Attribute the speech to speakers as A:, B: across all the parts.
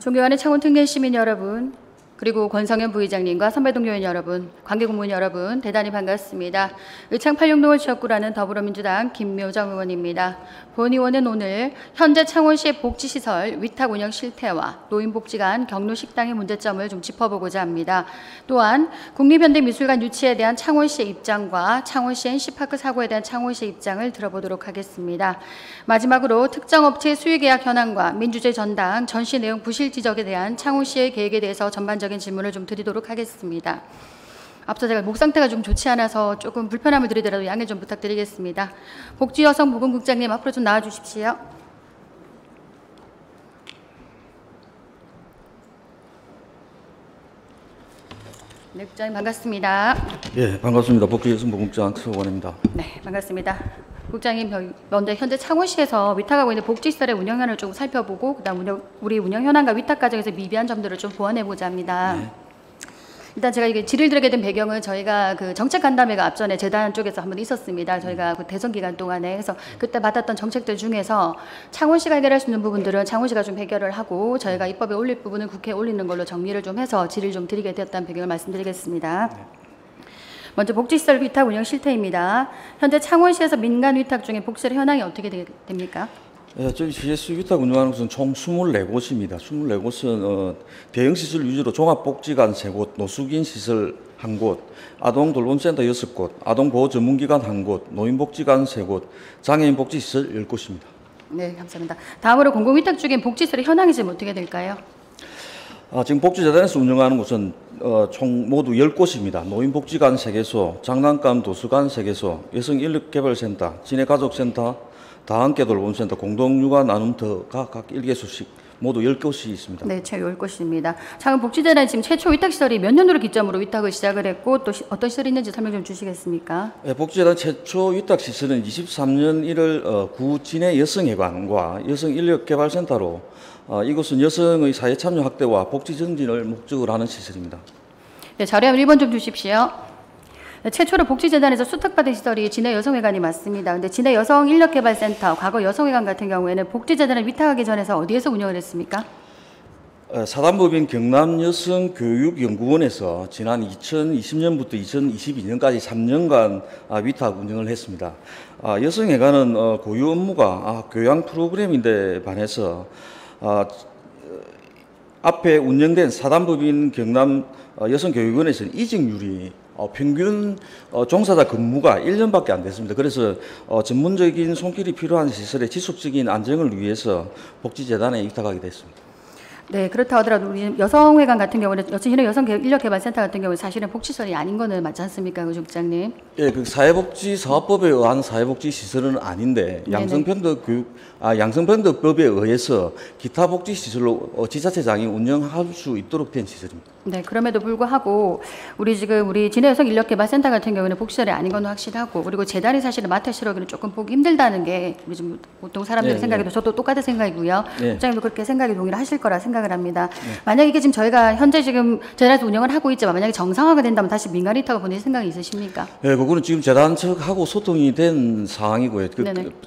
A: 존경하는 창원 특례 시민 여러분, 그리고 권성현 부의장님과 선배 동료인 여러분, 관계 공무원 여러분, 대단히 반갑습니다. 의창 86동을 지역구라는 더불어민주당 김묘정 의원입니다. 본 의원은 오늘 현재 창원시의 복지시설 위탁 운영 실태와 노인복지 간 경로식당의 문제점을 좀 짚어보고자 합니다. 또한 국립현대미술관 유치에 대한 창원시의 입장과 창원시 NC파크 사고에 대한 창원시의 입장을 들어보도록 하겠습니다. 마지막으로 특정 업체의 수의계약 현황과 민주주의 전당 전시 내용 부실 지적에 대한 창원시의 계획에 대해서 전반적인 질문을 좀 드리도록 하겠습니다. 앞서 제가 목 상태가 좀 좋지 않아서 조금 불편함을 드리더라도 양해 좀 부탁드리겠습니다. 복지여성보건국장님 앞으로 좀 나와주십시오. 네, 국장님 반갑습니다.
B: 예, 반갑습니다. 복지여성보건국장 서원입니다.
A: 네, 반갑습니다. 국장님, 먼저 현재 창원시에서 위탁하고 있는 복지시설의 운영 현황을 좀 살펴보고 그다음 우리 운영 현황과 위탁 과정에서 미비한 점들을 좀 보완해보자 합니다.
B: 네.
A: 일단 제가 이게 질의를 드리게 된 배경은 저희가 그 정책 간담회가 앞전에 재단 쪽에서 한번 있었습니다. 저희가 그 대선 기간 동안에 해서 그때 받았던 정책들 중에서 창원시가 해결할 수 있는 부분들은 창원시가 좀 해결을 하고 저희가 입법에 올릴 부분은 국회에 올리는 걸로 정리를 좀 해서 질의를 좀 드리게 되었다는 배경을 말씀드리겠습니다. 네. 먼저 복지시설 위탁 운영 실태입니다. 현재 창원시에서 민간 위탁 중에 복지시설 현황이 어떻게 됩니까?
B: 저희 CS 위탁 운영하는 곳은 총 24곳입니다. 24곳은 대형 시설 위주로 종합복지관 3곳, 노숙인 시설 1곳, 아동돌봄센터 6곳, 아동보호 전문기관 1곳, 노인복지관 3곳, 장애인복지시설 10곳입니다. 네,
A: 감사합니다. 다음으로 공공위탁 중에 복지시설의 현황이 지금 어떻게 될까요?
B: 지금 복지재단에서 운영하는 곳은 총 모두 10곳입니다. 노인복지관 3개소, 장난감 도서관 3개소, 여성인력개발센터, 진해가족센터, 다함께 돌봄센터, 공동육아 나눔터가 각 1개소씩 모두 10곳이 있습니다.
A: 네, 최 10곳입니다. 창원 복지재단은 지금 최초 위탁시설이 몇 년도를 기점으로 위탁을 시작을 했고 또 어떤 시설이 있는지 설명 좀 주시겠습니까?
B: 네, 복지재단 최초 위탁시설은 23년 1월 구 진해 여성회관과 여성인력개발센터로 이곳은 여성의 사회참여 확대와 복지 증진을 목적으로 하는 시설입니다.
A: 네, 자료 1번 좀 주십시오. 네, 최초로 복지재단에서 수탁받은 시설이 진해 여성회관이 맞습니다. 근데 진해 여성인력개발센터, 과거 여성회관 같은 경우에는 복지재단을 위탁하기 전에서 어디에서 운영을 했습니까?
B: 사단법인 경남여성교육연구원에서 지난 2020년부터 2022년까지 3년간 위탁 운영을 했습니다. 여성회관은 고유 업무가 교양 프로그램인데 반해서 앞에 운영된 사단법인 경남 여성교육원에서는 이직률이 평균 종사자 근무가 1년밖에 안 됐습니다. 그래서 전문적인 손길이 필요한 시설의 지속적인 안정을 위해서 복지재단에 위탁하게 됐습니다.
A: 네, 그렇다 하더라도 우리 여성회관 같은 경우는 진해 여성인력개발센터 같은 경우는 사실은 복지시설이 아닌 거는 맞지 않습니까, 그 국장님?
B: 예, 그 사회복지사업법에 의한 사회복지시설은 아닌데 양성평등법에 의해서 기타 복지시설로 지자체장이 운영할 수 있도록 된 시설입니다.
A: 네, 그럼에도 불구하고 우리 진해 여성인력개발센터 같은 경우는 복지시설이 아닌 건 확실하고 그리고 재단이 사실은 맡아시러기는 조금 보기 힘들다는 게 우리 지금 보통 사람들의 생각에도 저도 똑같은 생각이고요. 국장님도 그렇게 생각이 동의를 하실 거라 생각을 합니다. 만약에 이게 지금 저희가 현재 지금 재단에서 운영을 하고 있지만 만약에 정상화가 된다면 다시 민간 위탁을 보낼 생각이 있으십니까?
B: 네, 그거는 지금 재단 측하고 소통이 된 상황이고요.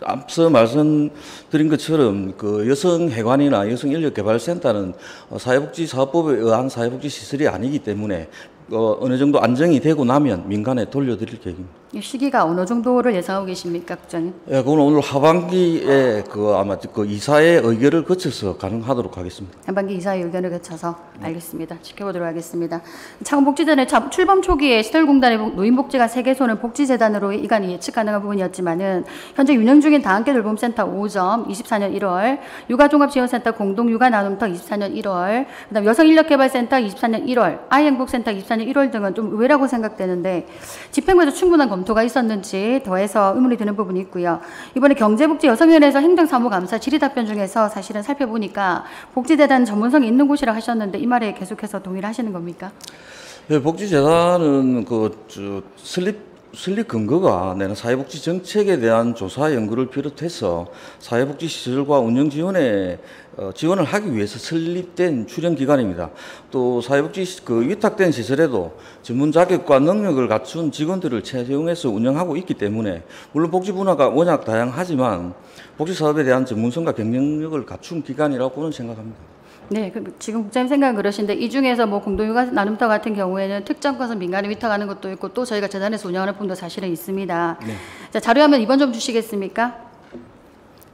B: 앞서 말씀드린 것처럼 그 여성회관이나 여성인력개발센터는 사회복지사업법에 의한 사회복지시설이 아니기 때문에 어느 정도 안정이 되고 나면 민간에 돌려드릴 계획입니다.
A: 시기가 어느 정도를 예상하고 계십니까, 국장님?
B: 예, 그건 오늘 하반기에 아마 이사의 의결을 거쳐서 가능하도록 하겠습니다.
A: 하반기 이사의 의견을 거쳐서 알겠습니다. 지켜보도록 하겠습니다. 창원복지재단의 출범 초기에 시설공단의 노인복지관 3개소는 복지재단으로 이관이 예측 가능한 부분이었지만은 현재 운영 중인 다함께 돌봄센터 5점 24년 1월, 육아종합지원센터 공동육아나눔터 24년 1월, 그다음 여성인력개발센터 24년 1월, 아이행복센터 24년 1월 등은 좀 의외라고 생각되는데 집행부에서 충분한 검토가 있었는지 더해서 의문이 드는 부분이 있고요. 이번에 경제복지 여성위원회에서 행정사무감사 질의답변 중에서 사실은 살펴보니까 복지재단 전문성이 있는 곳이라 하셨는데 이 말에 계속해서 동의를 하시는 겁니까?
B: 네, 복지재단은 설립 근거가 내는 사회복지 정책에 대한 조사 연구를 비롯해서 사회복지 시설과 운영 지원에 지원을 하기 위해서 설립된 출연기관입니다. 또 사회복지 위탁된 시설에도 전문 자격과 능력을 갖춘 직원들을 채용해서 운영하고 있기 때문에 물론 복지 분야가 워낙 다양하지만 복지 사업에 대한 전문성과 경쟁력을 갖춘 기관이라고는 생각합니다.
A: 네, 지금 국장님 생각은 그러신데 이 중에서 뭐 공동육아 나눔터 같은 경우에는 특정 건설 민간에 위탁하는 것도 있고 또 저희가 재단에서 운영하는 부분도 사실은 있습니다.
B: 네.
A: 자, 자료 화면 2번 좀 주시겠습니까?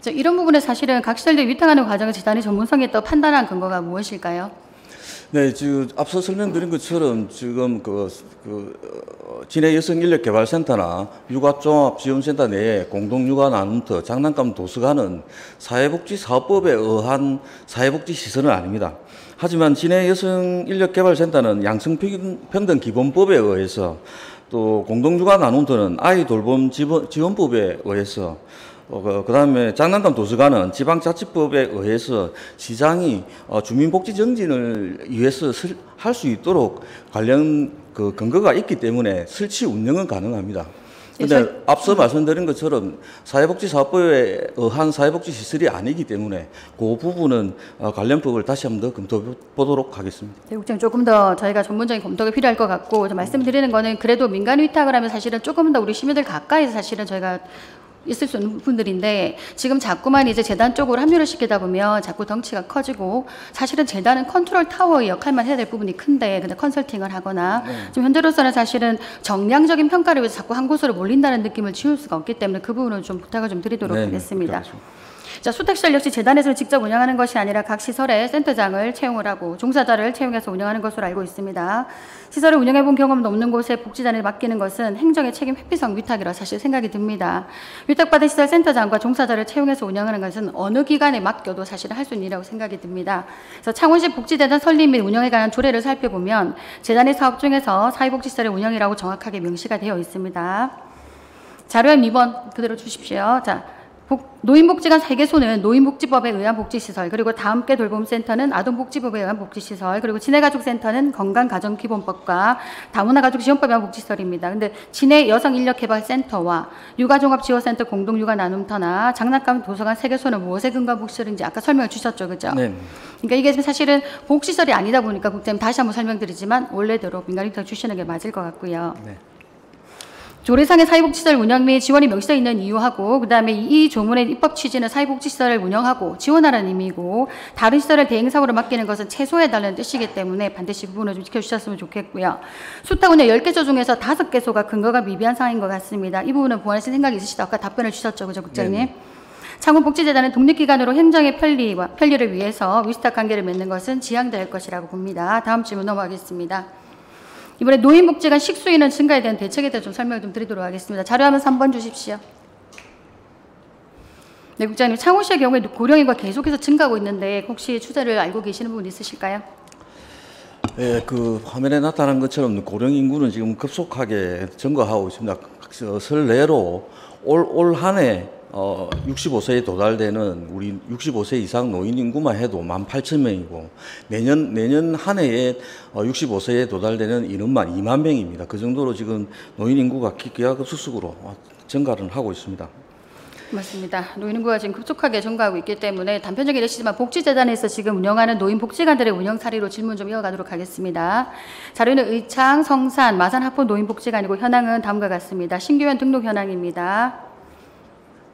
A: 자, 이런 부분에 사실은 각 시설들 위탁하는 과정을 재단이 전문성이 있다고 판단한 근거가 무엇일까요?
B: 네, 지금 앞서 설명드린 것처럼 지금 진해 여성인력개발센터나 육아종합지원센터 내에 공동육아 나눔터, 장난감 도서관은 사회복지사업법에 의한 사회복지시설은 아닙니다. 하지만 진해 여성인력개발센터는 양성평등기본법에 의해서 또 공동육아 나눔터는 아이 돌봄 지원법에 의해서 그다음에 장난감 도서관은 지방자치법에 의해서 시장이 주민복지 정진을 위해서 할 수 있도록 관련 근거가 있기 때문에 설치 운영은 가능합니다. 그런데 앞서 말씀드린 것처럼 사회복지사업법에 의한 사회복지시설이 아니기 때문에 그 부분은 관련법을 다시 한번 더 검토해 보도록 하겠습니다.
A: 네, 국장님 조금 더 저희가 전문적인 검토가 필요할 것 같고 말씀드리는 거는 그래도 민간 위탁을 하면 사실은 조금 더 우리 시민들 가까이서 사실은 저희가 있을 수 있는 부분들인데 지금 자꾸만 이제 재단 쪽으로 합류를 시키다 보면 자꾸 덩치가 커지고 사실은 재단은 컨트롤 타워의 역할만 해야 될 부분이 큰데 근데 컨설팅을 하거나 지금 현재로서는 사실은 정량적인 평가를 위해서 자꾸 한 곳으로 몰린다는 느낌을 지울 수가 없기 때문에 그 부분은 좀 부탁을 좀 드리도록 하겠습니다. 자, 수택시설 역시 재단에서 직접 운영하는 것이 아니라 각 시설에 센터장을 채용을 하고 종사자를 채용해서 운영하는 것으로 알고 있습니다. 시설을 운영해 본 경험도 없는 곳에 복지단에 맡기는 것은 행정의 책임 회피성 위탁이라 사실 생각이 듭니다. 위탁받은 시설 센터장과 종사자를 채용해서 운영하는 것은 어느 기관에 맡겨도 사실 할 수 있는 일이라고 생각이 듭니다. 그래서 창원시 복지재단 설립 및 운영에 관한 조례를 살펴보면 재단의 사업 중에서 사회복지시설의 운영이라고 정확하게 명시가 되어 있습니다. 자료함 2번 그대로 주십시오. 자. 노인복지관 3개소는 노인복지법에 의한 복지시설, 그리고 다함께 돌봄센터는 아동복지법에 의한 복지시설, 그리고 진해가족센터는 건강가정기본법과 다문화가족지원법에 의한 복지시설입니다. 근데 진해 여성인력개발센터와 육아종합지원센터 공동육아 나눔터나 장난감 도서관 3개소는 무엇에 근거한 복지시설인지 아까 설명을 주셨죠, 그죠?
B: 네.
A: 그러니까 이게 사실은 복지시설이 아니다 보니까 국장님 다시 한번 설명드리지만 원래대로 민간위탁 주시는 게 맞을 것 같고요.
B: 네.
A: 조례상의 사회복지시설 운영 및 지원이 명시되어 있는 이유하고 그다음에 이 조문의 입법 취지는 사회복지시설을 운영하고 지원하라는 의미고 다른 시설을 대행사고로 맡기는 것은 최소해달라는 뜻이기 때문에 반드시 부분을 좀 지켜주셨으면 좋겠고요. 수탁 운영 10개소 중에서 5개소가 근거가 미비한 상황인 것 같습니다. 이 부분은 보완하실 생각이 있으시다 아까 답변을 주셨죠, 그죠, 국장님? 네. 창원복지재단은 독립기관으로 행정의 편리를 위해서 위탁 관계를 맺는 것은 지양될 것이라고 봅니다. 다음 질문 넘어가겠습니다. 이번에 노인복지관 식수인원 증가에 대한 대책에 대해 좀 설명을 좀 드리도록 하겠습니다. 자료화면 3번 주십시오. 네, 국장님, 창원시의 경우에 고령인구가 계속해서 증가하고 있는데 혹시 추세를 알고 계시는 부분 있으실까요?
B: 예, 그 화면에 나타난 것처럼 고령 인구는 지금 급속하게 증가하고 있습니다. 설례로 올 한 해 65세에 도달되는 우리 65세 이상 노인 인구만 해도 18,000명이고 내년 한 해에 65세에 도달되는 인원만 2만 명입니다. 그 정도로 지금 노인 인구가 기하급수적으로 증가를 하고 있습니다.
A: 맞습니다. 노인 인구가 지금 급속하게 증가하고 있기 때문에 단편적인 예시지만 복지재단에서 지금 운영하는 노인복지관들의 운영 사례로 질문 좀 이어가도록 하겠습니다. 자료는 의창, 성산, 마산 하포 노인복지관이고 현황은 다음과 같습니다. 신규원 등록 현황입니다.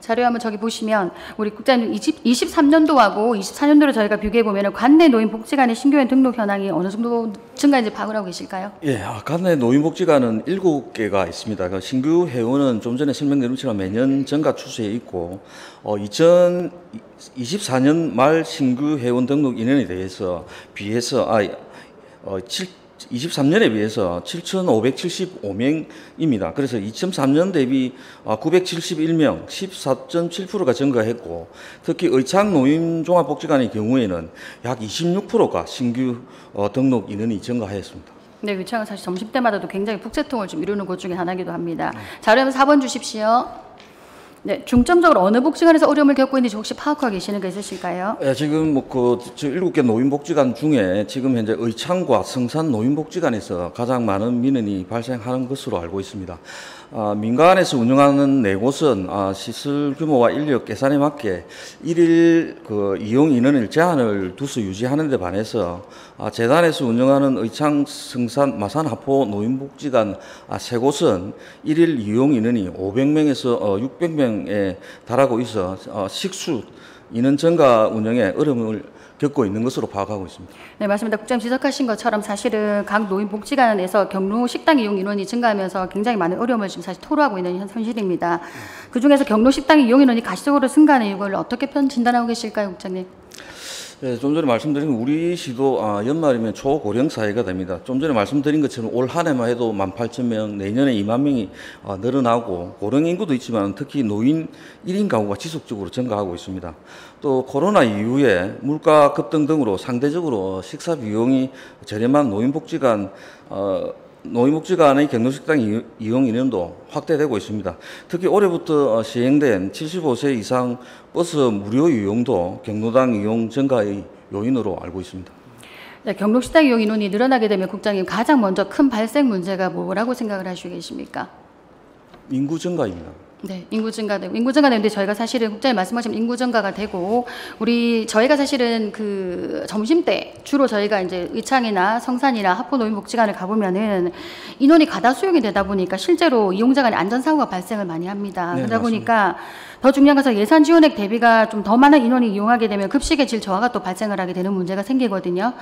A: 자료 한번 저기 보시면 우리 국장님 23년도하고 24년도를 저희가 비교해 보면 관내 노인복지관의 신규원 등록 현황이 어느 정도 증가인지 파악을 하고 계실까요? 예,
B: 관내 노인복지관은 7개가 있습니다. 그 신규 회원은 좀 전에 설명드린 것처럼 매년 증가 추세에 있고 2024년 말 신규 회원 등록 인원에 대해서 비해서 23년에 비해서 7,575명입니다. 그래서 2003년 대비 971명, 14.7%가 증가했고 특히 의창 노인종합복지관의 경우에는 약 26%가 신규 등록 인원이 증가하였습니다.
A: 네, 의창은 사실 점심때마다도 굉장히 북새통을 좀 이루는 곳 중에 하나이기도 합니다. 자료는 4번 주십시오. 네, 중점적으로 어느 복지관에서 어려움을 겪고 있는지 혹시 파악하고 계시는 거 있으실까요?
B: 예, 지금 뭐 7개 노인복지관 중에 지금 현재 의창과 성산 노인복지관에서 가장 많은 민원이 발생하는 것으로 알고 있습니다. 민간에서 운영하는 4곳은 시설 규모와 인력 계산에 맞게 일일 이용 인원을 제한을 두서 유지하는 데 반해서 재단에서 운영하는 의창, 성산, 마산, 하포 노인복지관 3곳은 일일 이용 인원이 500명에서 600명에 달하고 있어 식수 인원 증가 운영에 어려움을 겪고 있는 것으로 파악하고 있습니다.
A: 네, 맞습니다. 국장님 지적하신 것처럼 사실은 각 노인복지관에서 경로 식당 이용 인원이 증가하면서 굉장히 많은 어려움을 지금 사실 토로하고 있는 현실입니다. 그중에서 경로 식당 이용 인원이 가시적으로 증가하는 이유를 어떻게 진단하고 계실까요, 국장님?
B: 네, 좀 전에 말씀드린 우리 시도 연말이면 초고령 사회가 됩니다. 좀 전에 말씀드린 것처럼 올 한 해만 해도 18,000명, 내년에 2만 명이 늘어나고 고령 인구도 있지만 특히 노인 1인 가구가 지속적으로 증가하고 있습니다. 또 코로나 이후에 물가 급등 등으로 상대적으로 식사 비용이 저렴한 노인복지관의 경로식당 이용 인원도 확대되고 있습니다. 특히 올해부터 시행된 75세 이상 버스 무료 이용도 경로당 이용 증가의 요인으로 알고 있습니다.
A: 네, 경로식당 이용 인원이 늘어나게 되면 국장님 가장 먼저 큰 발생 문제가 뭐라고 생각을 하시고 계십니까?
B: 인구 증가입니다.
A: 네, 인구 증가되는데 저희가 사실은 국장님 말씀하신 인구 증가가 되고 저희가 사실은 그 점심 때 주로 저희가 이제 의창이나 성산이나 하포노인복지관을 가보면은 인원이 가다 수용이 되다 보니까 실제로 이용자 간의 안전사고가 발생을 많이 합니다.
B: 네,
A: 그러다
B: 맞습니다.
A: 보니까 더 중요한 것은 예산 지원액 대비가 좀 더 많은 인원이 이용하게 되면 급식의 질 저하가 또 발생을 하게 되는 문제가 생기거든요.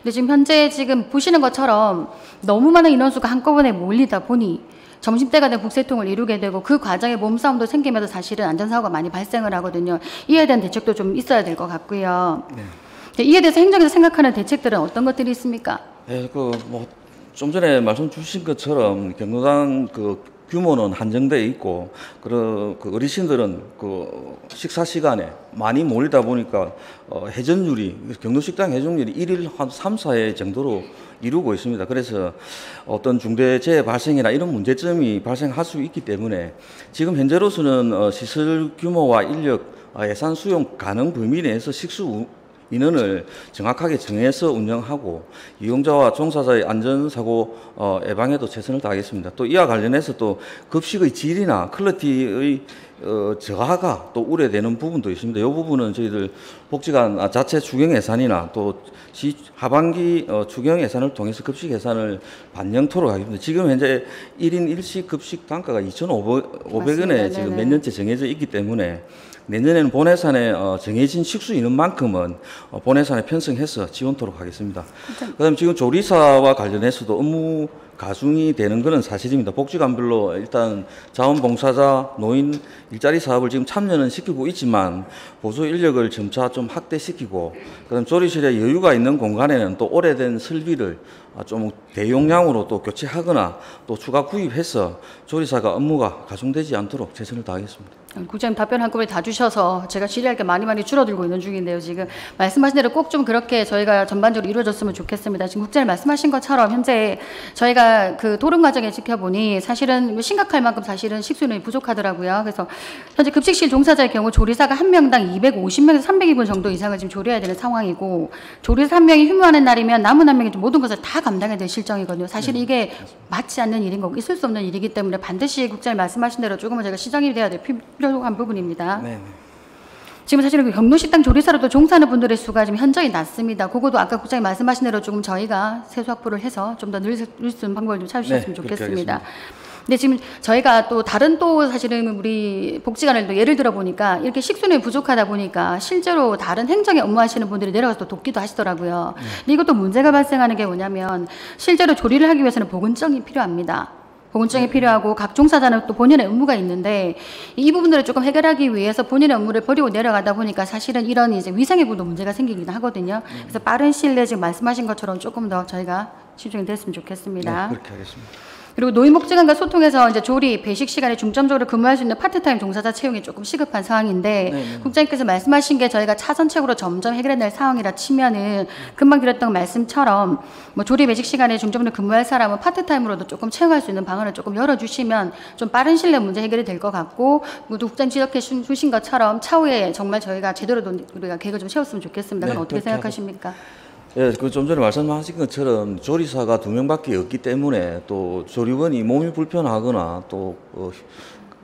A: 근데 지금 현재 보시는 것처럼 너무 많은 인원수가 한꺼번에 몰리다 보니 점심때가 된 북새통을 이루게 되고 그 과정에 몸싸움도 생기면서 사실은 안전사고가 많이 발생을 하거든요. 이에 대한 대책도 좀 있어야 될 것 같고요. 네, 이에 대해서 행정에서 생각하는 대책들은 어떤 것들이 있습니까?
B: 네, 좀 전에 말씀 주신 것처럼 경로당 규모는 한정되어 있고, 그 어르신들은 식사 시간에 많이 몰리다 보니까, 경로식당 회전율이 1일 한 3, 4회 정도로 이루고 있습니다. 그래서 어떤 중대재해 발생이나 이런 문제점이 발생할 수 있기 때문에 지금 현재로서는 시설 규모와 인력, 예산 수용 가능 범위 내에서 식수 인원을 정확하게 정해서 운영하고 이용자와 종사자의 안전사고 예방에도 최선을 다하겠습니다. 또 이와 관련해서 또 급식의 질이나 퀄리티의 저하가 또 우려되는 부분도 있습니다. 이 부분은 저희들 복지관 자체 추경 예산이나 또 하반기 추경 예산을 통해서 급식 예산을 반영토록 하겠습니다. 지금 현재 1인 1식 급식 단가가 2,500원에 지금 몇 년째 정해져 있기 때문에 내년에는 본 예산에 정해진 식수 인원만큼은 본 예산에 편성해서 지원토록 하겠습니다. 그다음에 지금 조리사와 관련해서도 업무 가중이 되는 것은 사실입니다. 복지관별로 일단 자원봉사자, 노인 일자리 사업을 지금 참여는 시키고 있지만 보수 인력을 점차 좀 확대시키고 그다음 조리실에 여유가 있는 공간에는 또 오래된 설비를 좀 대용량으로 또 교체하거나 또 추가 구입해서 조리사가 업무가 가중되지 않도록 최선을 다하겠습니다.
A: 국장님 답변 한꺼번에 다 주셔서 제가 질의할 게 많이 줄어들고 있는 중인데요. 지금 말씀하신 대로 꼭 좀 그렇게 저희가 전반적으로 이루어졌으면 좋겠습니다. 지금 국장님 말씀하신 것처럼 현재 저희가 그 토론 과정에 지켜보니 사실은 심각할 만큼 사실은 식수인원이 부족하더라고요. 그래서 현재 급식실 종사자의 경우 조리사가 한 명당 250명에서 300인분 정도 이상을 지금 조리해야 되는 상황이고 조리사 한 명이 휴무하는 날이면 남은 한 명이 모든 것을 다 감당해야 될 실정이거든요. 사실 이게 맞지 않는 일인 거고 있을 수 없는 일이기 때문에 반드시 국장님 말씀하신 대로 조금은 제가 시정이 돼야 될 필요한 부분입니다. 네. 지금 사실은 그 경로식당 조리사로도 종사하는 분들의 수가 지금 현저히 낮습니다. 그것도 아까 국장님 말씀하신 대로 조금 저희가 세수 확보를 해서 좀 더 늘 수 있는 방법을 좀 찾으셨으면 좋겠습니다. 근데 지금 저희가 또 다른 사실은 우리 복지관을 또 예를 들어 보니까 이렇게 식수인이 부족하다 보니까 실제로 다른 행정에 업무하시는 분들이 내려가서 또 돕기도 하시더라고요. 근데 이것도 문제가 발생하는 게 뭐냐면 실제로 조리를 하기 위해서는 보건증이 필요합니다. 보건증이 필요하고 각 종사자는 또 본인의 의무가 있는데 이 부분들을 조금 해결하기 위해서 본인의 업무를 버리고 내려가다 보니까 사실은 이런 이제 위생의 부분도 문제가 생기긴 하거든요. 그래서 빠른 시일 내에 지금 말씀하신 것처럼 조금 더 저희가 집중이 됐으면 좋겠습니다.
B: 네, 그렇게 하겠습니다.
A: 그리고 노인복지관과 소통해서 이제 조리, 배식 시간에 중점적으로 근무할 수 있는 파트타임 종사자 채용이 조금 시급한 상황인데 국장님께서 말씀하신 게 저희가 차선책으로 점점 해결해낼 상황이라 치면은 금방 드렸던 말씀처럼 뭐 조리, 배식 시간에 중점적으로 근무할 사람은 파트타임으로도 조금 채용할 수 있는 방안을 조금 열어주시면 좀 빠른 시일 내에 문제 해결이 될 것 같고 국장님 지적해 주신 것처럼 차후에 정말 저희가 제대로 우리가 계획을 좀 세웠으면 좋겠습니다. 그건 어떻게 생각하십니까?
B: 예, 좀 전에 말씀하신 것처럼 조리사가 2명밖에 없기 때문에 또 조리원이 몸이 불편하거나 또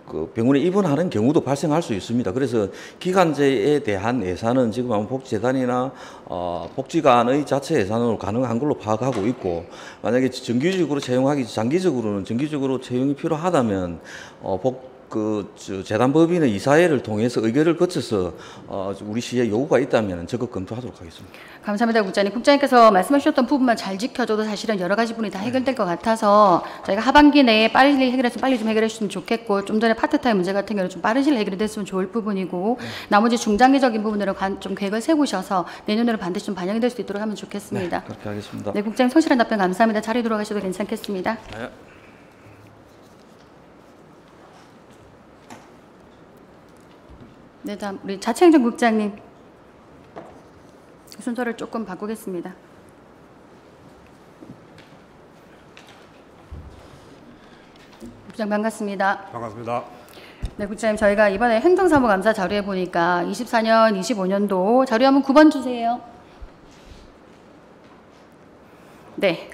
B: 그 병원에 입원하는 경우도 발생할 수 있습니다. 그래서 기간제에 대한 예산은 지금 아마 복지재단이나 복지관의 자체 예산으로 가능한 걸로 파악하고 있고 장기적으로 채용이 필요하다면 재단법인의 이사회를 통해서 의결을 거쳐서 우리 시에 요구가 있다면 적극 검토하도록 하겠습니다.
A: 감사합니다, 국장님. 국장님께서 말씀하셨던 부분만 잘 지켜줘도 사실은 여러 가지 부분이 다 해결될 것 같아서 저희가 하반기 내에 빨리 해결해서 빨리 좀 해결해 주시면 좋겠고, 좀 전에 파트타임 문제 같은 경우는 좀 빠른 시일 해결이 됐으면 좋을 부분이고, 나머지 중장기적인 부분으로 좀 계획을 세우셔서 내년으로 반드시 좀 반영이 될 수 있도록 하면 좋겠습니다.
B: 네, 그렇게 하겠습니다.
A: 네, 국장님 성실한 답변 감사합니다. 자리 돌아가셔도 괜찮겠습니다.
B: 네.
A: 네, 다음 우리 자치행정국장님 순서를 조금 바꾸겠습니다. 국장 반갑습니다.
C: 반갑습니다.
A: 네, 국장님 저희가 이번에 행정사무감사 자료에 보니까 24년, 25년도 자료 한번 9번 주세요. 네.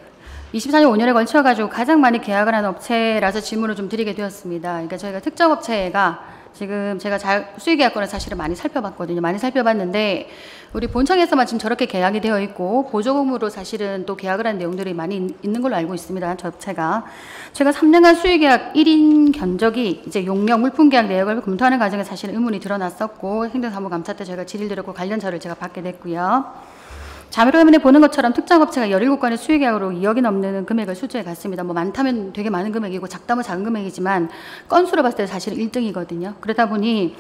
A: 24년 5년에 걸쳐가지고 가장 많이 계약을 한 업체라서 질문을 좀 드리게 되었습니다. 그러니까 저희가 특정 업체가 지금 제가 수의계약권을 사실은 많이 살펴봤거든요. 많이 살펴봤는데 우리 본청에서만 지금 저렇게 계약이 되어 있고 보조금으로 사실은 또 계약을 한 내용들이 많이 있는 걸로 알고 있습니다. 저 업체가. 제가 3년간 수의계약 1인 견적이 이제 용역 물품계약 내역을 검토하는 과정에 사실은 의문이 드러났었고 행정사무감사 때 저희가 질의를 드렸고 관련 자료를 제가 받게 됐고요. 자료화면에 보는 것처럼 특정 업체가 17건의 수의계약으로 2억이 넘는 금액을 수주해 갔습니다. 뭐 많다면 되게 많은 금액이고 작다면 작은 금액이지만 건수로 봤을 때 사실은 1등이거든요. 그러다 보니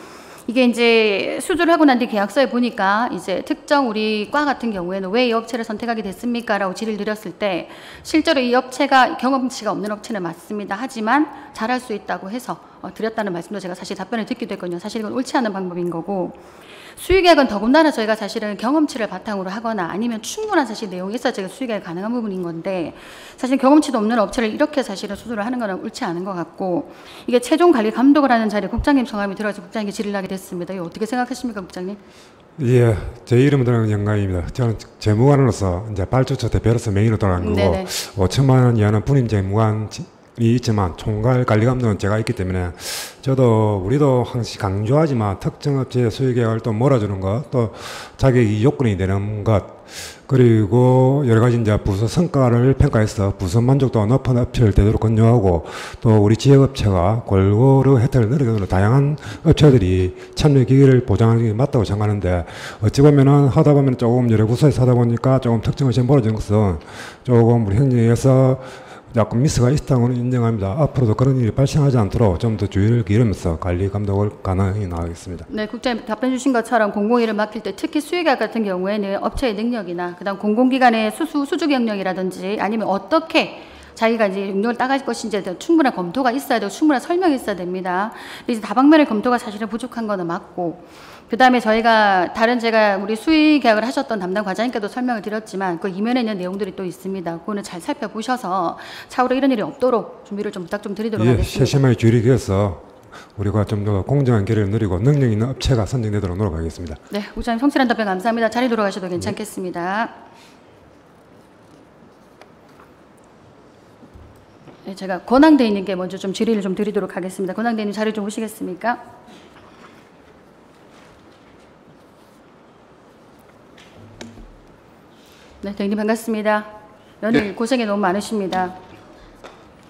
A: 이게 이제 수주를 하고 난 뒤 계약서에 보니까 이제 특정 우리 과 같은 경우에는 왜 이 업체를 선택하게 됐습니까? 라고 질의를 드렸을 때 실제로 이 업체가 경험치가 없는 업체는 맞습니다. 하지만 잘할 수 있다고 해서 드렸다는 말씀도 제가 사실 답변을 듣기도 했거든요. 사실 이건 옳지 않은 방법인 거고 수의계약은 더군다나 저희가 사실은 경험치를 바탕으로 하거나 아니면 충분한 사실 내용이 있어야 제가 수의계약이 가능한 부분인 건데 사실 경험치도 없는 업체를 이렇게 사실은 수주를 하는 건 옳지 않은 것 같고 이게 최종 관리 감독을 하는 자리에 국장님 성함이 들어가서 국장님께 질의를 하게 됐습니다. 이거 어떻게 생각하십니까, 국장님?
C: 예, 제 이름 드는 영광입니다. 저는 재무관으로서 이제 발주처 대표로서 메인으로 돌아간 거고
A: 네네.
C: 5천만 원 이하는 분임 재무관이 있지만 총괄 관리 감독은 제가 있기 때문에 저도 우리도 항상 강조하지만 특정 업체의 수의계약을 또 몰아주는 것, 또 자격이 요건이 되는 것, 그리고 여러 가지 이제 부서 성과를 평가해서 부서 만족도가 높은 업체를 되도록 권유하고 또 우리 지역업체가 골고루 혜택을 누리는 다양한 업체들이 참여 기회를 보장하는 게 맞다고 생각하는데 어찌 보면은 하다 보면 조금 여러 부서에서 하다 보니까 조금 특정 업체에 몰아주는 것은 조금 우리 행정에서 약간 미스가 있다고는 인정합니다. 앞으로도 그런 일이 발생하지 않도록 좀 더 주의를 기울이면서 관리 감독을 가능히 나가겠습니다.
A: 네, 국장님 답변 주신 것처럼 공공일을 맡길 때 특히 수의계약 같은 경우에는 업체의 능력이나 그다음 공공기관의 수주 경력이라든지 아니면 어떻게 자기가 이제 용역을 따갈 것인지에 대한 충분한 검토가 있어야 되고 충분한 설명이 있어야 됩니다. 이제 다방면의 검토가 사실은 부족한 거는 맞고 그 다음에 저희가 제가 우리 수의 계약을 하셨던 담당 과장님께도 설명을 드렸지만 그 이면에 있는 내용들이 또 있습니다. 그거는 잘 살펴보셔서 차후로 이런 일이 없도록 준비를 좀 부탁 좀 드리도록 하겠습니다.
C: 세심하게 주의를 기해서 우리가 좀 더 공정한 결의를 누리고 능력 있는 업체가 선정되도록 노력하겠습니다.
A: 네, 국장님 성실한 답변 감사합니다. 자리 돌아가셔도 괜찮겠습니다. 네, 제가 권항대인님께 먼저 좀 질의를 좀 드리도록 하겠습니다. 권항대인님 자리 좀 오시겠습니까? 네, 대인님 반갑습니다. 연일
D: 네.
A: 고생이 너무 많으십니다.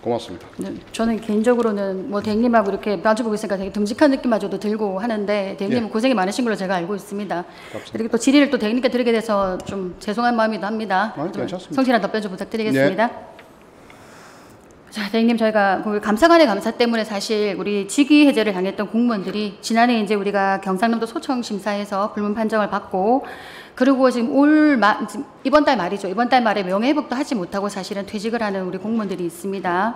D: 고맙습니다.
A: 네, 저는 개인적으로는 뭐 대인님하고 이렇게 마주보고 있으니까 되게 듬직한 느낌마저도 들고 하는데 대인님은
D: 예.
A: 고생이 많으신 걸로 제가 알고 있습니다.
D: 고맙습니다.
A: 그리고 또 질의를 또 대인님께 드리게 돼서 좀 죄송한 마음이기도 합니다.
D: 아니, 괜찮습니다.
A: 성실한 답변 좀 부탁드리겠습니다. 자, 대행님 저희가 그 감사관의 감사 때문에 사실 우리 직위 해제를 당했던 공무원들이 지난해 이제 우리가 경상남도 소청 심사에서 불문 판정을 받고 그리고 지금 지금 이번 달 말이죠. 이번 달 말에 명예회복도 하지 못하고 사실은 퇴직을 하는 우리 공무원들이 있습니다.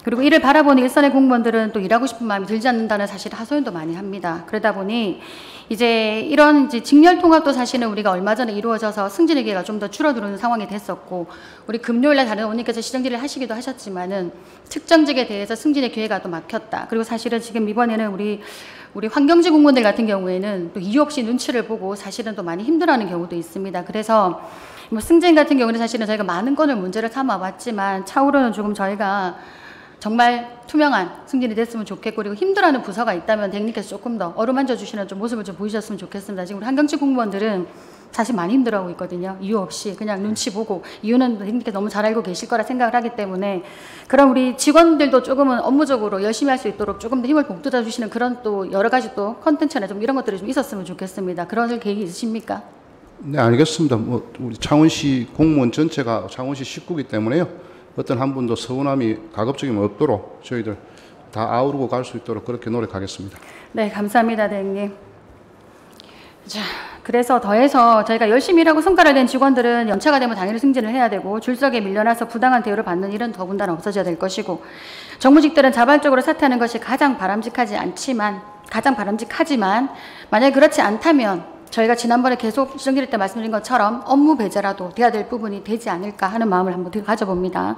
A: 그리고 이를 바라보는 일선의 공무원들은 또 일하고 싶은 마음이 들지 않는다는 사실 하소연도 많이 합니다. 그러다 보니 이제 이런 이제 직렬 통합도 사실은 우리가 얼마 전에 이루어져서 승진의 기회가 좀 더 줄어드는 상황이 됐었고 우리 금요일날 다른 의원님께서 시정질의를 하시기도 하셨지만은 특정직에 대해서 승진의 기회가 또 막혔다. 그리고 사실은 지금 이번에는 우리 환경직 공무원들 같은 경우에는 또 이유 없이 눈치를 보고 사실은 또 많이 힘들어하는 경우도 있습니다. 그래서 뭐 승진 같은 경우는 사실은 저희가 많은 건을 문제를 삼아봤지만 차후로는 조금 저희가 정말 투명한 승진이 됐으면 좋겠고 그리고 힘들어하는 부서가 있다면 대행님께서 조금 더 어루만져 주시는 좀 모습을 좀 보이셨으면 좋겠습니다. 지금 우리 환경직 공무원들은 사실 많이 힘들어하고 있거든요. 이유 없이 그냥 눈치 보고, 이유는 선생님께 너무 잘 알고 계실 거라 생각을 하기 때문에, 그럼 우리 직원들도 조금은 업무적으로 열심히 할 수 있도록 조금 더 힘을 북돋아 주시는 그런 또 여러 가지 또 컨텐츠나 좀 이런 것들이 좀 있었으면 좋겠습니다. 그런 계획이 있으십니까?
D: 네, 알겠습니다. 뭐 우리 창원시 공무원 전체가 창원시 식구이기 때문에요. 어떤 한 분도 서운함이 가급적이면 없도록 저희들 다 아우르고 갈 수 있도록 그렇게 노력하겠습니다.
A: 네, 감사합니다, 대행님. 자, 그래서 더해서 저희가 열심히 일하고 성과를 낸 직원들은 연차가 되면 당연히 승진을 해야 되고, 줄석에 밀려나서 부당한 대우를 받는 일은 더군다나 없어져야 될 것이고, 정무직들은 자발적으로 사퇴하는 것이 가장 바람직하지만, 만약에 그렇지 않다면 저희가 지난번에 계속 시정드릴 때 말씀드린 것처럼 업무 배제라도 돼야 될 부분이 되지 않을까 하는 마음을 한번 가져봅니다.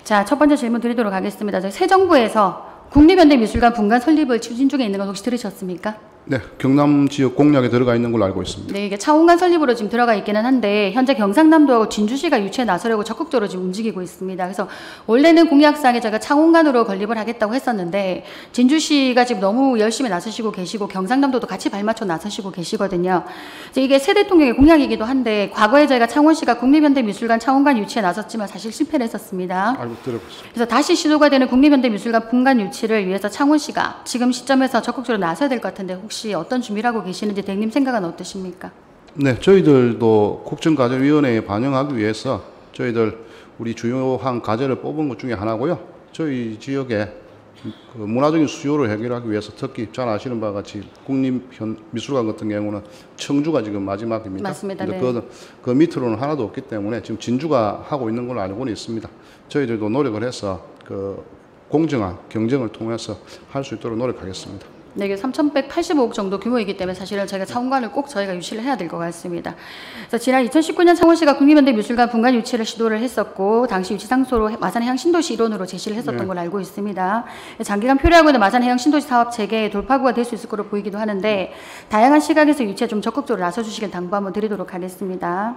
A: 자, 첫 번째 질문 드리도록 하겠습니다. 저희 새 정부에서 국립현대미술관 분관 설립을 추진 중에 있는 건 혹시 들으셨습니까?
D: 네, 경남 지역 공약에 들어가 있는 걸로 알고 있습니다.
A: 네, 이게 차원관 설립으로 지금 들어가 있기는 한데, 현재 경상남도하고 진주시가 유치에 나서려고 적극적으로 지금 움직이고 있습니다. 그래서 원래는 공약상에 저희가 차원관으로 건립을 하겠다고 했었는데, 진주시가 지금 너무 열심히 나서시고 계시고 경상남도도 같이 발맞춰 나서시고 계시거든요. 그래서 이게 새 대통령의 공약이기도 한데, 과거에 저희가 창원시가 국립현대미술관 차원관 유치에 나섰지만 사실 실패를 했었습니다.
D: 알고 들어봤습니다.
A: 그래서 다시 시도가 되는 국립현대미술관 분관 유치를 위해서 창원시가 지금 시점에서 적극적으로 나서야 될 것 같은데, 혹시 어떤 준비를 하고 계시는지 대행님 생각은 어떠십니까?
D: 네, 저희들도 국정과제위원회에 반영하기 위해서 저희들 우리 주요한 과제를 뽑은 것 중에 하나고요. 저희 지역의 그 문화적인 수요를 해결하기 위해서 특히 잘 아시는 바와 같이 국립미술관 같은 경우는 청주가 지금 마지막입니다.
A: 맞습니다.
D: 근데
A: 네.
D: 그 밑으로는 하나도 없기 때문에 지금 진주가 하고 있는 걸로 알고는 있습니다. 저희들도 노력을 해서 그 공정한 경쟁을 통해서 할 수 있도록 노력하겠습니다.
A: 네, 이게 3,185억 정도 규모이기 때문에 사실은 저희가 차원관을 꼭 저희가 유치를 해야 될 것 같습니다. 그래서 지난 2019년 창원시가 국립현대미술관 분관 유치를 시도를 했었고, 당시 유치 장소로 마산해양 신도시 일원으로 제시를 했었던 걸로 알고 있습니다. 장기간 표류하고 있는 마산해양 신도시 사업 재개의 돌파구가 될 수 있을 거로 보이기도 하는데, 다양한 시각에서 유치에 좀 적극적으로 나서주시길 당부 한번 드리도록 하겠습니다.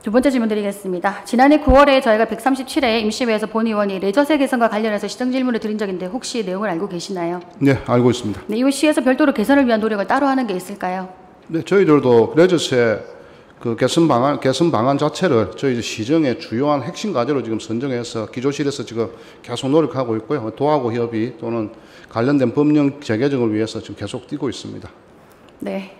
A: 두 번째 질문 드리겠습니다. 지난해 9월에 저희가 137회 임시회에서 본 의원이 레저세 개선과 관련해서 시정 질문을 드린 적인데 혹시 내용을 알고 계시나요?
D: 네, 알고 있습니다.
A: 네, 이후 시에서 별도로 개선을 위한 노력을 따로 하는 게 있을까요?
D: 네, 저희들도 레저세 그 개선 방안 자체를 저희 시정의 주요한 핵심 과제로 지금 선정해서 기조실에서 지금 계속 노력하고 있고요. 도하고 협의 또는 관련된 법령 재개정을 위해서 지금 계속 뛰고 있습니다.
A: 네.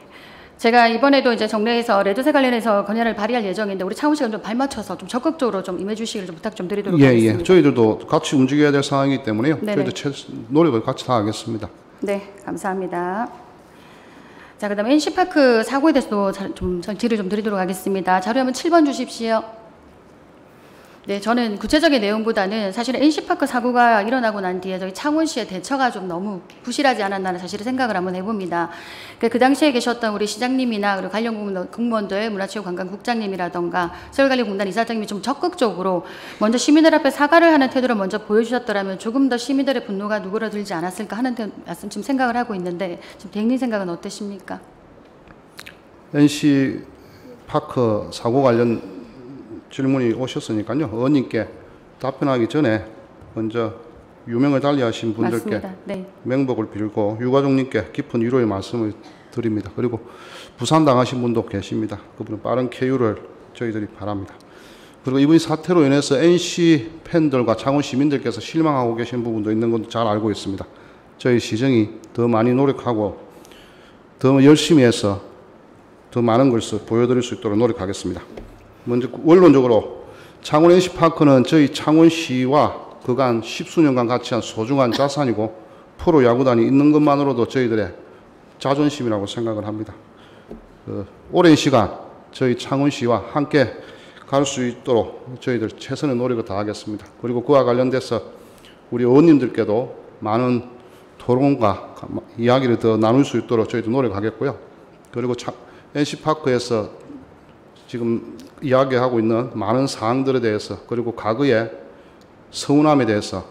A: 제가 이번에도 이제 정례에서 레저세 관련해서 건의안을 발의할 예정인데, 우리 차원시가 좀 발맞춰서 좀 적극적으로 좀 임해주시기를 좀 부탁 좀 드리도록 하겠습니다.
D: 예. 저희들도 같이 움직여야 될 상황이기 때문에요.
A: 네네.
D: 저희도 노력을 같이 다 하겠습니다.
A: 네, 감사합니다. 자, 그다음에 NC파크 사고에 대해서도 좀 질의를 좀 드리도록 하겠습니다. 자료 한번 7번 주십시오. 네, 저는 구체적인 내용보다는 사실은 NC파크 사고가 일어나고 난 뒤에 저희 창원시의 대처가 좀 너무 부실하지 않았나는 사실은 생각을 한번 해봅니다. 그 당시에 계셨던 우리 시장님이나 그리고 관련 공무원들, 문화체육관광국장님이라던가 서울관리공단 이사장님이 좀 적극적으로 먼저 시민들 앞에 사과를 하는 태도를 먼저 보여주셨더라면 조금 더 시민들의 분노가 누그러들지 않았을까 하는 말씀 지금 생각을 하고 있는데, 지금 대행님 생각은 어떠십니까?
D: NC파크 사고 관련 질문이 오셨으니까요. 의원님께 답변하기 전에 먼저 유명을 달리하신 분들께
A: 맞습니다. 네.
D: 명복을 빌고 유가족님께 깊은 위로의 말씀을 드립니다. 그리고 부산 당하신 분도 계십니다. 그분은 빠른 쾌유를 저희들이 바랍니다. 그리고 이번 사태로 인해서 NC 팬들과 창원 시민들께서 실망하고 계신 부분도 있는 것도 잘 알고 있습니다. 저희 시정이 더 많이 노력하고 더 열심히 해서 더 많은 것을 보여드릴 수 있도록 노력하겠습니다. 먼저 원론적으로 창원 NC파크는 저희 창원시와 그간 10수년간 같이 한 소중한 자산이고 프로야구단이 있는 것만으로도 저희들의 자존심이라고 생각을 합니다. 오랜 시간 저희 창원시와 함께 갈 수 있도록 저희들 최선의 노력을 다하겠습니다. 그리고 그와 관련돼서 우리 의원님들께도 많은 토론과 이야기를 더 나눌 수 있도록 저희도 노력하겠고요. 그리고 NC파크에서 지금 이야기하고 있는 많은 사항들에 대해서, 그리고 과거의 서운함에 대해서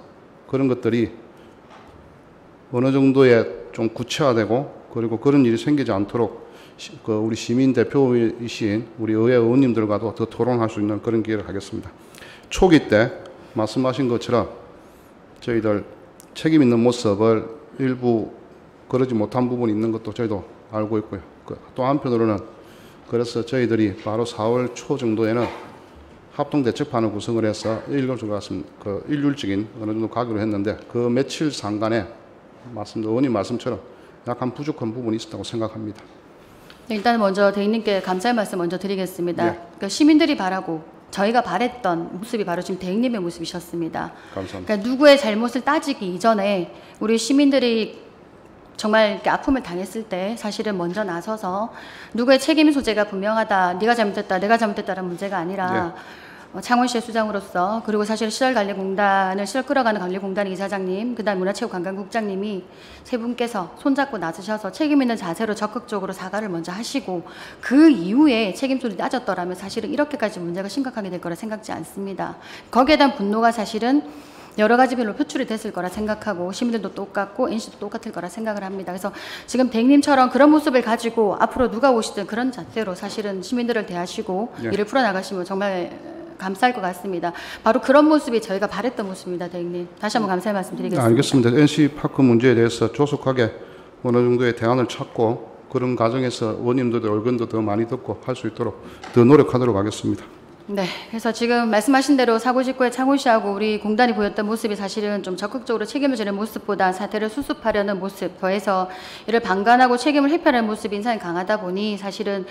D: 그런 것들이 어느 정도의 좀 구체화되고, 그리고 그런 일이 생기지 않도록 우리 시민 대표이신 우리 의회 의원님들과도 더 토론할 수 있는 그런 기회를 하겠습니다. 초기 때 말씀하신 것처럼 저희들 책임 있는 모습을 일부 그러지 못한 부분이 있는 것도 저희도 알고 있고요. 또 한편으로는 그래서 저희들이 바로 4월 초 정도에는 합동대책판을 구성을 해서 일률적인 어느 정도 가기로 했는데 그 며칠 상간에 의원님 말씀처럼 약간 부족한 부분이 있었다고 생각합니다.
A: 네, 일단 먼저 대행님께 감사의 말씀 먼저 드리겠습니다.
D: 네.
A: 그러니까 시민들이 바라고 저희가 바랬던 모습이 바로 지금 대행님의 모습이셨습니다.
D: 감사합니다.
A: 그러니까 누구의 잘못을 따지기 이전에 우리 시민들이 정말 이렇게 아픔을 당했을 때 사실은 먼저 나서서 누구의 책임 소재가 분명하다, 네가 잘못했다, 내가 잘못했다라는 문제가 아니라 창원시의 수장으로서 그리고 사실 시설관리공단을 시설 끌어가는 관리공단 이사장님, 그다음 문화체육관광국장님이 세 분께서 손잡고 나서셔서 책임 있는 자세로 적극적으로 사과를 먼저 하시고 그 이후에 책임 소리 따졌더라면 사실은 이렇게까지 문제가 심각하게 될 거라 생각지 않습니다. 거기에 대한 분노가 사실은 여러 가지 별로 표출이 됐을 거라 생각하고 시민들도 똑같고 NC도 똑같을 거라 생각을 합니다. 그래서 지금 대행님처럼 그런 모습을 가지고 앞으로 누가 오시든 그런 자세로 사실은 시민들을 대하시고 일을 풀어나가시면 정말 감사할 것 같습니다. 바로 그런 모습이 저희가 바랬던 모습입니다, 대행님. 다시 한번 감사의 말씀 드리겠습니다.
D: 알겠습니다. NC파크 문제에 대해서 조속하게 어느 정도의 대안을 찾고 그런 과정에서 의원님들의 의견도 더 많이 듣고 할 수 있도록 더 노력하도록 하겠습니다.
A: 네, 그래서 지금 말씀하신 대로 사고 직후에 창원시하고 우리 공단이 보였던 모습이 사실은 좀 적극적으로 책임을 지는 모습보다 사태를 수습하려는 모습, 더해서 이를 방관하고 책임을 회피하는 모습이 인상이 강하다 보니 사실은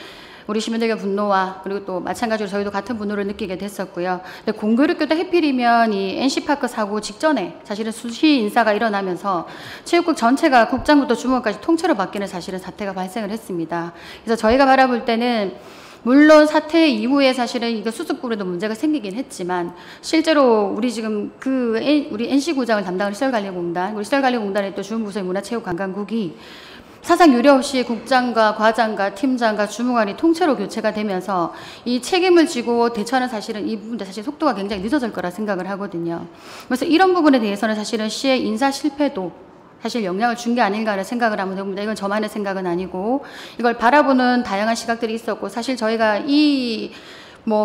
A: 우리 시민들의 분노와 그리고 또 마찬가지로 저희도 같은 분노를 느끼게 됐었고요. 근데 공교롭게도 해필이면 이 NC파크 사고 직전에 사실은 수시 인사가 일어나면서 체육국 전체가 국장부터 주무관까지 통째로 바뀌는 사실은 사태가 발생을 했습니다. 그래서 저희가 바라볼 때는 물론 사태 이후에 사실은 이거 수습 부분에도 문제가 생기긴 했지만 실제로 우리 지금 우리 NC구장을 담당하는 시설관리공단, 우리 시설관리공단의 또 주무부서의 문화체육관광국이 사상 유례 없이 국장과 과장과 팀장과 주무관이 통째로 교체가 되면서 이 책임을 지고 대처하는 사실은 이 부분도 사실 속도가 굉장히 늦어질 거라 생각을 하거든요. 그래서 이런 부분에 대해서는 사실은 시의 인사 실패도 사실 영향을 준 게 아닌가라는 생각을 하면 됩니다. 이건 저만의 생각은 아니고 이걸 바라보는 다양한 시각들이 있었고 사실 저희가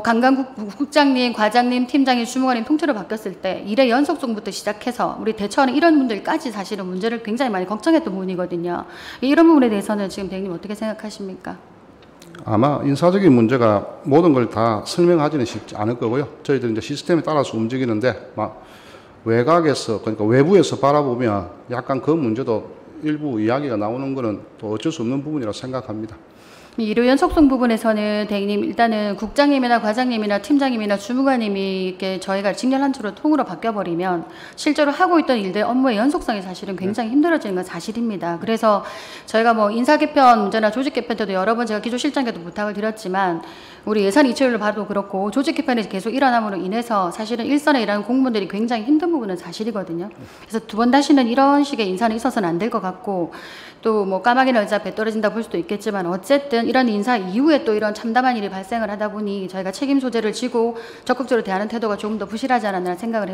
A: 관광국장님, 과장님, 팀장님, 주무관님 통째로 바뀌었을 때 일의 연속성부터 시작해서 우리 대처하는 이런 분들까지 사실은 문제를 굉장히 많이 걱정했던 부분이거든요. 이런 부분에 대해서는 지금 대행님 어떻게 생각하십니까?
D: 아마 인사적인 문제가 모든 걸 다 설명하지는 쉽지 않을 거고요. 저희들이 이제 시스템에 따라서 움직이는데 외곽에서 그러니까 외부에서 바라보면 약간 그 문제도 일부 이야기가 나오는 거는 또 어쩔 수 없는 부분이라고 생각합니다.
A: 일요 연속성 부분에서는 대행님 일단은 국장님이나 과장님이나 팀장님이나 주무관님이 이렇게 저희가 직렬 한 줄로 통으로 바뀌어버리면 실제로 하고 있던 일들 업무의 연속성이 사실은 굉장히 힘들어지는 건 사실입니다. 그래서 저희가 인사 개편 문제나 조직 개편 때도 여러 번 제가 기조실장께도 부탁을 드렸지만 우리 예산 이체율로 봐도 그렇고 조직 개편이 계속 일어남으로 인해서 사실은 일선에 일하는 공무원들이 굉장히 힘든 부분은 사실이거든요. 그래서 두 번 다시는 이런 식의 인사는 있어서는 안 될 것 같고 또 까마귀 날자 배 떨어진다 볼 수도 있겠지만 어쨌든 이런 인사 이후에 또 이런 참담한 일이 발생을 하다 보니 저희가 책임 소재를 지고 적극적으로 대하는 태도가 조금 더 부실하지 않았나 생각을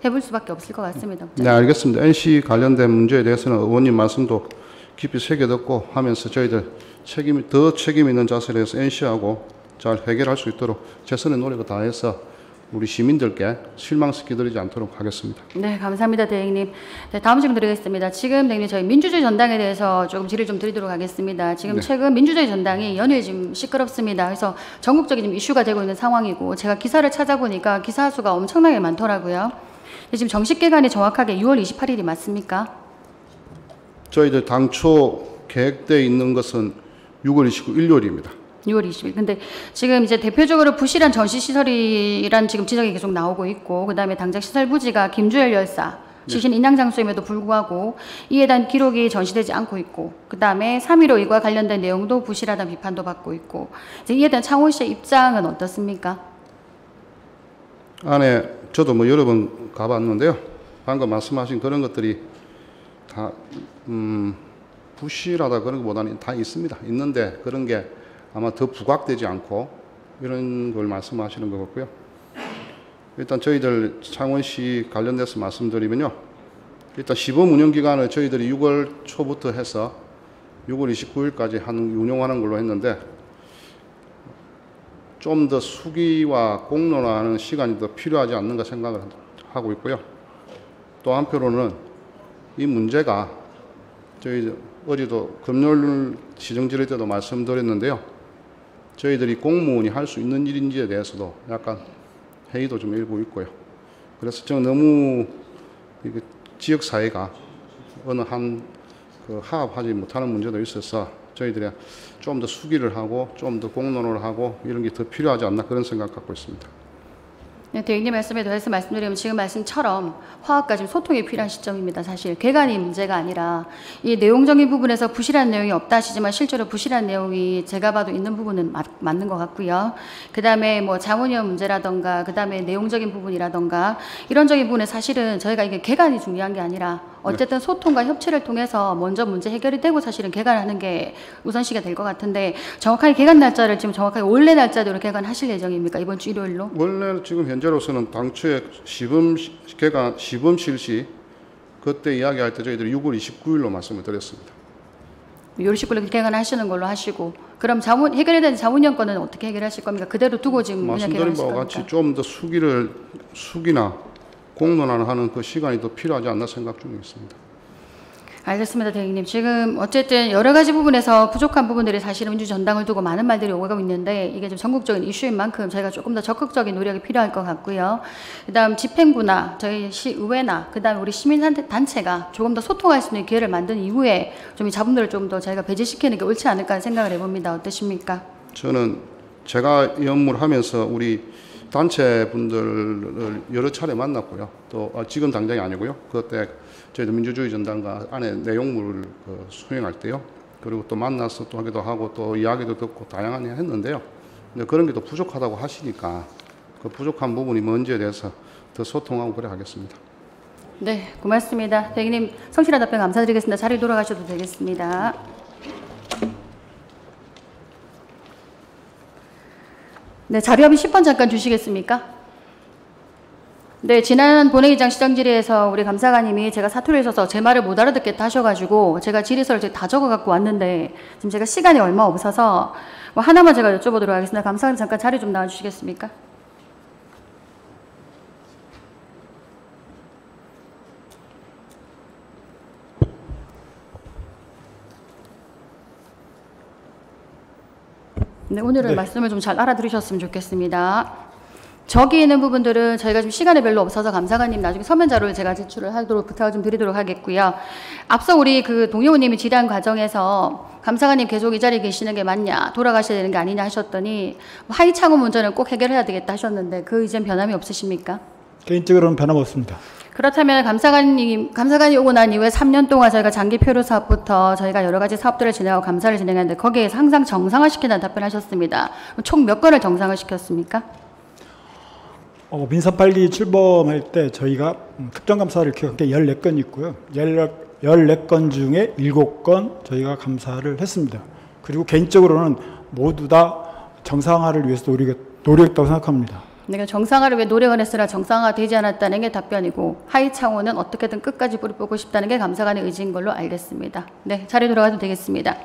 A: 해볼 수밖에 없을 것 같습니다.
D: 네, 알겠습니다. NC 관련된 문제에 대해서는 의원님 말씀도 깊이 새겨 듣고 하면서 저희들 더 책임 있는 자세로 해서 NC하고 잘 해결할 수 있도록 최선의 노력을 다해서 우리 시민들께 실망시켜드리지 않도록 하겠습니다.
A: 네, 감사합니다, 대행님. 네, 다음 질문 드리겠습니다. 지금 대행님 저희 민주주의 전당에 대해서 조금 질의를 좀 드리도록 하겠습니다. 지금 최근 민주주의 전당이 연일 지금 시끄럽습니다. 그래서 전국적인 이슈가 되고 있는 상황이고 제가 기사를 찾아보니까 기사 수가 엄청나게 많더라고요. 지금 정식 개관이 정확하게 6월 28일이 맞습니까?
D: 저희들 당초 계획되어 있는 것은 6월 29일 일요일입니다.
A: 6월 20일. 근데 지금 이제 대표적으로 부실한 전시시설이란 지금 지적이 계속 나오고 있고, 그 다음에 당장 시설 부지가 김주열 열사, 시신 인양 장소임에도 불구하고 이에 대한 기록이 전시되지 않고 있고, 그 다음에 3.15 이과 관련된 내용도 부실하다는 비판도 받고 있고, 이에 대한 창원시의 입장은 어떻습니까?
D: 안에 저도 여러 번 가봤는데요. 방금 말씀하신 그런 것들이 다 부실하다 그런 것보다는 다 있습니다. 있는데 그런 게 아마 더 부각되지 않고 이런 걸 말씀하시는 것 같고요. 일단 저희들 창원시 관련돼서 말씀드리면요. 일단 시범 운영 기간을 저희들이 6월 초부터 해서 6월 29일까지 운영하는 걸로 했는데 좀 더 수기와 공론화하는 시간이 더 필요하지 않는가 생각을 하고 있고요. 또 한편으로는 이 문제가 저희 어제도 금요일 시정질의 때도 말씀드렸는데요. 저희들이 공무원이 할 수 있는 일인지에 대해서도 약간 회의도 좀 일고 있고요. 그래서 저는 너무 지역 사회가 어느 한 하합하지 못하는 문제도 있어서 저희들이 좀 더 수기를 하고 좀 더 공론을 하고 이런 게 더 필요하지 않나 그런 생각 갖고 있습니다.
A: 네, 대행님 말씀에 더해서 말씀드리면 지금 말씀처럼 화합과 지금 소통이 필요한 시점입니다. 사실 궤관이 문제가 아니라 이 내용적인 부분에서 부실한 내용이 없다 하시지만 실제로 부실한 내용이 제가 봐도 있는 부분은 맞는 것 같고요. 그 다음에 뭐 자문위원 문제라던가 그 다음에 내용적인 부분이라던가 이런적인 부분에 사실은 저희가 이게 궤관이 중요한 게 아니라 어쨌든 소통과 협치를 통해서 먼저 문제 해결이 되고 사실은 개관하는 게 우선시가 될 것 같은데 정확하게 개관 날짜를 지금 정확하게 원래 날짜대로 개관하실 예정입니까? 이번 주 일요일로?
D: 원래 지금 현재로서는 당초에 시범 실시 그때 이야기할 때 저희들이 6월 29일로 말씀을 드렸습니다.
A: 6월 19일로 개관하시는 걸로 하시고 그럼 해결해야 되는 자문위원 건은 어떻게 해결하실 겁니까? 그대로 두고 지금 그냥
D: 말씀드린
A: 개관하실
D: 바와
A: 겁니까?
D: 같이 좀 더 수기나 공론하는 그 시간이 더 필요하지 않나 생각 중에 있습니다.
A: 알겠습니다, 대행님. 지금 어쨌든 여러 가지 부분에서 부족한 부분들이 사실은 민주전당을 두고 많은 말들이 오가고 있는데 이게 좀 전국적인 이슈인 만큼 저희가 조금 더 적극적인 노력이 필요할 것 같고요. 그다음 집행부나 저희 시의회나 그다음에 우리 시민단체가 조금 더 소통할 수 있는 기회를 만든 이후에 좀 이 자본들을 좀 더 저희가 배제시키는 게 옳지 않을까 생각을 해봅니다. 어떠십니까?
D: 저는 제가 이 업무를 하면서 우리 단체분들을 여러 차례 만났고요. 또 지금 당장이 아니고요. 그때 저희도 민주주의 전당과 안에 내용물을 수행할 때요. 그리고 또 만나서 또 하기도 하고 또 이야기도 듣고 다양한 일 했는데요. 근데 그런 게 또 부족하다고 하시니까 그 부족한 부분이 뭔지에 대해서 더 소통하고 그래 하겠습니다.
A: 네, 고맙습니다. 대행님 성실한 답변 감사드리겠습니다. 자리 돌아가셔도 되겠습니다. 네, 자료합의 10번 잠깐 주시겠습니까? 네, 지난 본회의장 시정질의에서 우리 감사관님이 제가 사투리를 써서 제 말을 못 알아듣겠다 하셔가지고 제가 질의서를 다 적어갖고 왔는데 지금 제가 시간이 얼마 없어서 뭐 하나만 제가 여쭤보도록 하겠습니다. 감사관님 잠깐 자리 좀 나와주시겠습니까? 네, 오늘은 말씀을 좀 잘 알아들으셨으면 좋겠습니다. 저기 있는 부분들은 저희가 지금 시간이 별로 없어서 감사관님 나중에 서면 자료를 제가 제출을 하도록 부탁을 좀 드리도록 하겠고요. 앞서 우리 그 동의원님이 질의한 과정에서 감사관님 계속 이 자리에 계시는 게 맞냐, 돌아가셔야 되는 게 아니냐 하셨더니 하이창호 문제는 꼭 해결해야 되겠다 하셨는데 그 이전 변함이 없으십니까?
E: 개인적으로는 변함없습니다.
A: 그렇다면 감사관이 오고 난 이후에 3년 동안 저희가 장기 표류 사업부터 저희가 여러 가지 사업들을 진행하고 감사를 진행하는데 거기에서 항상 정상화시킨다는 답변하셨습니다. 총 몇 건을 정상화시켰습니까?
E: 민선 8기 출범할 때 저희가 특정감사를 기획한 게 14건 있고요. 14건 중에 7건 저희가 감사를 했습니다. 그리고 개인적으로는 모두 다 정상화를 위해서 노력했다고 생각합니다.
A: 내가 정상화를 위해 노력을 했으나 정상화되지 않았다는 게 답변이고 하이창호는 어떻게든 끝까지 뿌리 뽑고 싶다는 게 감사관의 의지인 걸로 알겠습니다. 네, 자리 돌아가도 되겠습니다.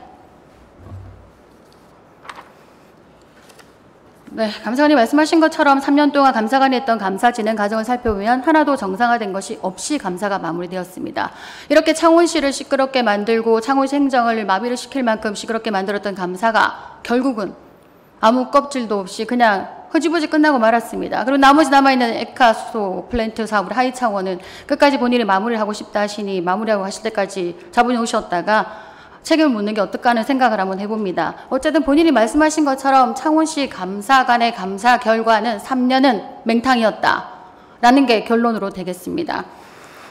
A: 네, 감사관이 말씀하신 것처럼 3년 동안 감사관이 했던 감사 진행 과정을 살펴보면 하나도 정상화된 것이 없이 감사가 마무리되었습니다. 이렇게 창원시를 시끄럽게 만들고 창원시 행정을 마비를 시킬 만큼 시끄럽게 만들었던 감사가 결국은 아무 껍질도 없이 그냥 흐지부지 끝나고 말았습니다. 그리고 나머지 남아있는 에카수소 플랜트 사업을 하이창원은 끝까지 본인이 마무리를 하고 싶다 하시니 마무리하고 하실 때까지 잡아놓으셨다가 책임을 묻는 게 어떨까 하는 생각을 한번 해봅니다. 어쨌든 본인이 말씀하신 것처럼 창원시 감사관의 감사 결과는 3년은 맹탕이었다라는 게 결론으로 되겠습니다.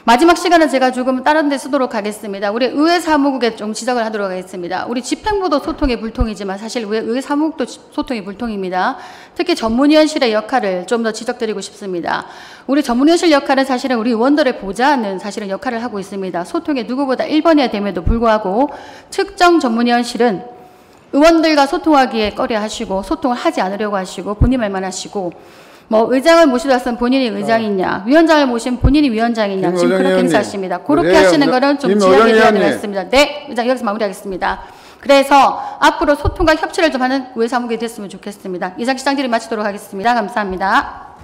A: 마지막 시간은 제가 조금 다른 데 쓰도록 하겠습니다. 우리 의회 사무국에 좀 지적을 하도록 하겠습니다. 우리 집행부도 소통이 불통이지만 사실 의회 사무국도 소통이 불통입니다. 특히 전문위원실의 역할을 좀 더 지적드리고 싶습니다. 우리 전문위원실 역할은 사실은 우리 의원들을 보좌하는 사실은 역할을 하고 있습니다. 소통에 누구보다 1번이야 됨에도 불구하고 특정 전문위원실은 의원들과 소통하기에 꺼려 하시고 소통을 하지 않으려고 하시고 본인 말만 하시고 뭐 의장을 모시다 왔으면 본인이 의장이냐, 위원장을 모시면 본인이 위원장이냐, 지금 그렇게 행사하십니다. 그렇게 하시는 거는 좀 지양해 줘야 될 것 같습니다. 네, 의장 여기서 마무리하겠습니다. 그래서 앞으로 소통과 협치를 좀 하는 의회 사무국이 됐으면 좋겠습니다. 이상 시장질의 마치도록 하겠습니다. 감사합니다.